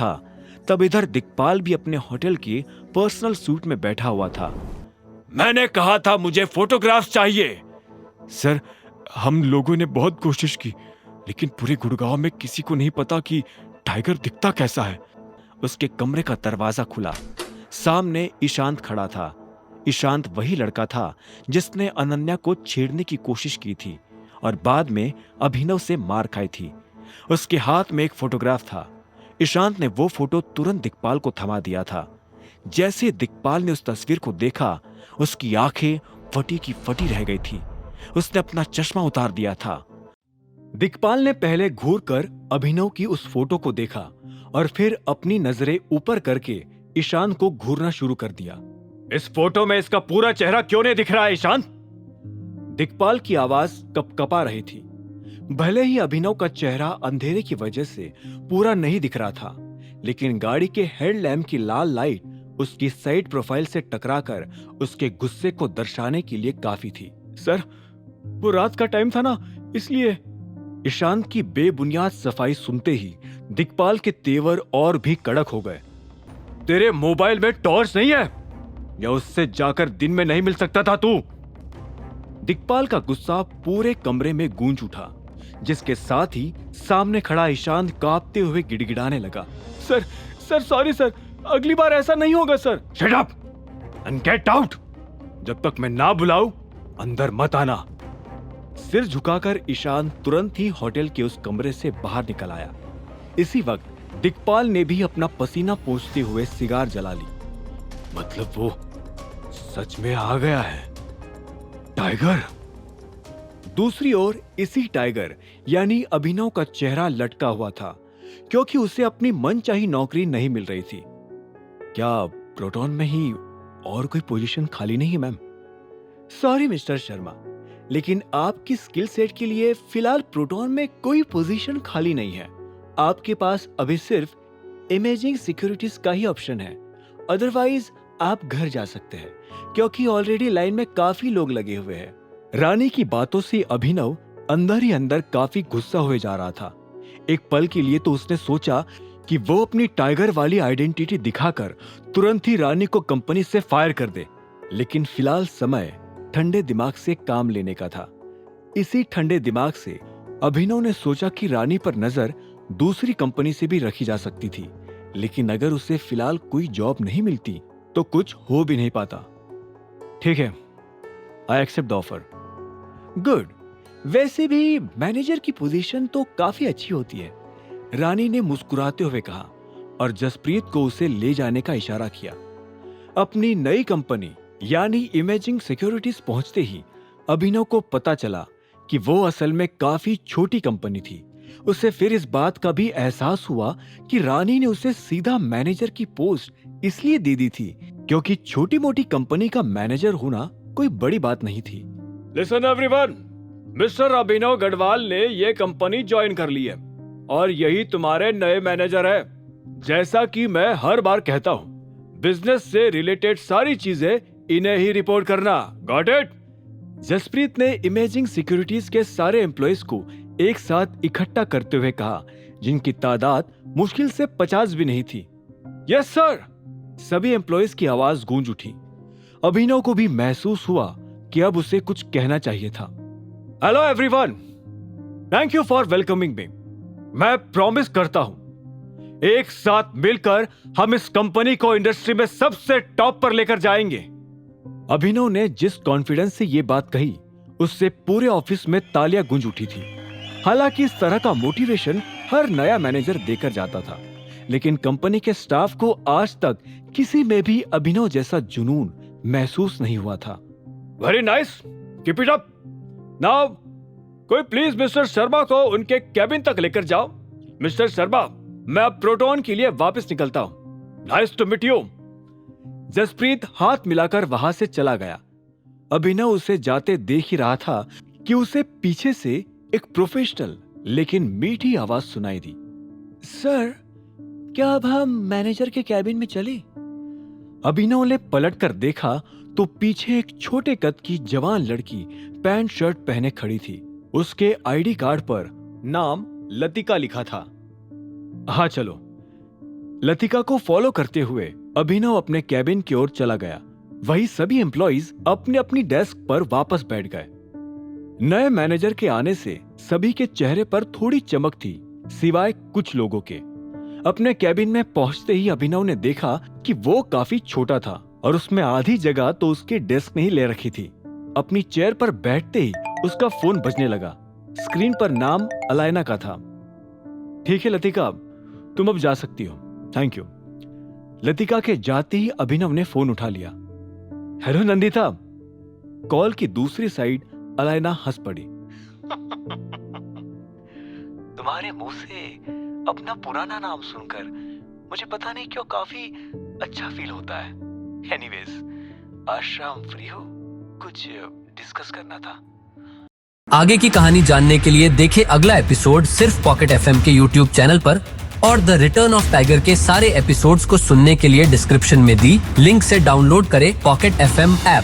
था, तब इधर दिक्पाल भी अपने होटल के पर्सनल सूट में बैठा हुआ था। मैंने कहा था मुझे फोटोग्राफ्स चाहिए। सर, हम लोगों ने बहुत कोशिश की, लेकिन पूरे गुड़गांव में किसी को नहीं पता कि टाइगर दिखता कैसा है। उसके कमरे का दरवाजा खुला। सामने ईशांत खड़ा था। ईशांत वही लड़का था जिसने अनन्या को छेड़ने की कोशिश की थी और बाद में अभिनव से मार खाई थी। उसके हाथ में एक फोटोग्राफ था। ईशांत ने वो फोटो तुरंत दिक्पाल को थमा दिया था। जैसे दिक्पाल ने उस तस्वीर को देखा, उसकी आंखें फटी की फटी रह गई थी। उसने अपना चश्मा उतार दिया था। दिक्पाल ने पहले घूर कर अभिनव की उस फोटो को देखा और फिर अपनी नजरें ऊपर करके ईशांत को घूरना शुरू कर दिया। इस फोटो में इसका पूरा चेहरा क्यों नहीं दिख रहा है ईशांत? दिक्पाल की आवाज कपकपा रही थी। भले ही अभिनव का चेहरा अंधेरे की वजह से पूरा नहीं दिख रहा था, लेकिन गाड़ी के हेडलैम्प की लाल लाइट उसकी साइड प्रोफाइल से टकराकर उसके गुस्से को दर्शाने के लिए काफी थी। सर, वो रात का टाइम था ना, इसलिए। ईशांत की बेबुनियाद सफाई सुनते ही दिक्पाल के तेवर और भी कड़क हो गए। तेरे मोबाइल में टॉर्च नहीं है या उससे जाकर दिन में नहीं मिल सकता था तू? दिक्पाल का गुस्सा पूरे कमरे में गूंज उठा, जिसके साथ ही सामने खड़ा ईशांत कांपते हुए गिड़गिड़ाने लगा। सर सॉरी सर, अगली बार ऐसा नहीं होगा sir. Shut up and get out. जब तक मैं ना बुलाऊं अंदर मत आना। सिर झुकाकर ईशान तुरंत ही होटल के उस कमरे से बाहर निकल आया। इसी वक्त दिक्पाल ने भी अपना पसीना पोंछते हुए सिगार जला ली। मतलब वो सच में आ गया है, टाइगर। दूसरी ओर इसी टाइगर यानी अभिनव का चेहरा लटका हुआ था, क्योंकि उसे अपनी मनचाही नौकरी नहीं मिल रही थी। क्या प्रोटॉन में ही और कोई पोजीशन खाली नहीं है मैम? सॉरी मिस्टर शर्मा, लेकिन आपकी स्किल सेट के लिए फिलहाल प्रोटॉन में कोई पोजीशन खाली नहीं है। आपके पास अभी सिर्फ इमेजिंग सिक्योरिटीज का ही ऑप्शन है। अदरवाइज आप घर जा सकते हैं, क्योंकि ऑलरेडी लाइन में काफी लोग लगे हुए हैं। रानी की बातों से अभिनव अंदर ही अंदर काफी गुस्सा हुए जा रहा था। एक पल के लिए तो उसने सोचा कि वो अपनी टाइगर वाली आइडेंटिटी दिखाकर तुरंत ही रानी को कंपनी से फायर कर दे, लेकिन फिलहाल समय ठंडे दिमाग से काम लेने का था। इसी ठंडे दिमाग से अभिनव ने सोचा कि रानी पर नजर दूसरी कंपनी से भी रखी जा सकती थी, लेकिन अगर उसे फिलहाल कोई जॉब नहीं मिलती तो कुछ हो भी नहीं पाता। ठीक है, I accept the offer. Good. वैसे भी मैनेजर की पोजीशन तो काफी अच्छी होती है, रानी ने मुस्कुराते हुए कहा और जसप्रीत को उसे ले जाने का इशारा किया। अपनी नई कंपनी यानी इमेजिंग सिक्योरिटीज पहुंचते ही अभिनव को पता चला कि वो असल में काफी छोटी कंपनी थी। उसे फिर इस बात का भी एहसास हुआ कि रानी ने उसे सीधा मैनेजर की पोस्ट इसलिए दे दी थी क्योंकि छोटी मोटी कंपनी का मैनेजर होना कोई बड़ी बात नहीं थी। लिसन एवरीवन, मिस्टर अभिनव गढ़वाल ने ये कंपनी ज्वाइन कर ली है और यही तुम्हारे नए मैनेजर है। जैसा कि मैं हर बार कहता हूँ, बिजनेस से रिलेटेड सारी चीजें इन्हें ही रिपोर्ट करना। Got it? जसप्रीत ने इमेजिंग सिक्योरिटीज के सारे एम्प्लॉइज को एक साथ इकट्ठा करते हुए कहा, जिनकी तादाद मुश्किल से 50 भी नहीं थी। Yes sir. सभी एम्प्लॉइज की आवाज गूंज उठी। अभिनव को भी महसूस हुआ कि अब उसे कुछ कहना चाहिए था। Hello everyone, thank you for welcoming मी। मैं प्रॉमिस करता हूं, एक साथ मिलकर हम इस कंपनी को इंडस्ट्री में सबसे टॉप पर लेकर जाएंगे। अभिनव ने जिस कॉन्फिडेंस से ये बात कही, उससे पूरे ऑफिस में तालियां गूंज उठी थी। हालांकि इस तरह का मोटिवेशन हर नया मैनेजर देकर जाता था, लेकिन कंपनी के स्टाफ को आज तक किसी में भी अभिनव जैसा जुनून महसूस नहीं हुआ था। Very nice, keep it up. Now कोई प्लीज मिस्टर शर्मा को उनके कैबिन तक लेकर जाओ। मिस्टर शर्मा, मैं अब प्रोटॉन के लिए वापस निकलता हूं। Nice to meet you. Jaspreet हाथ मिलाकर वहां से चला गया। अभिनव उसे जाते देख ही रहा था कि उसे पीछे से एक प्रोफेशनल लेकिन मीठी आवाज सुनाई दी। सर, क्या अब हम मैनेजर के कैबिन में चले? अभिनव ने पलटकर देखा तो पीछे एक छोटे कद की जवान लड़की पैंट शर्ट पहने खड़ी थी। उसके आईडी कार्ड पर नाम लतिका लिखा था। हाँ चलो। लतिका को फॉलो करते हुए अभिनव अपने कैबिन की ओर चला गया। वही सभी एम्प्लॉइज अपने अपनी डेस्क पर वापस बैठ गए। नए मैनेजर के आने से सभी के चेहरे पर थोड़ी चमक थी, सिवाय कुछ लोगों के। अपने कैबिन में पहुंचते ही अभिनव ने देखा कि वो काफी छोटा था और उसमें आधी जगह तो उसके डेस्क में ही ले रखी थी। अपनी चेयर पर बैठते ही उसका फोन बजने लगा। स्क्रीन पर नाम अलायना का था। ठीक है लतिका, तुम अब जा सकती हो, थैंक यू। लतिका के जाते ही अभिनव ने फोन उठा लिया। हेलो नंदिता। कॉल की दूसरी साइड अलायना हंस पड़ी। तुम्हारे मुंह से अपना पुराना नाम सुनकर मुझे पता नहीं क्यों काफी अच्छा फील होता है। एनीवेज, आज शाम फ्री हो? कुछ डिस्कस करना था। आगे की कहानी जानने के लिए देखें अगला एपिसोड सिर्फ पॉकेट एफएम के यूट्यूब चैनल पर, और द रिटर्न ऑफ टाइगर के सारे एपिसोड्स को सुनने के लिए डिस्क्रिप्शन में दी लिंक से डाउनलोड करें पॉकेट एफएम ऐप।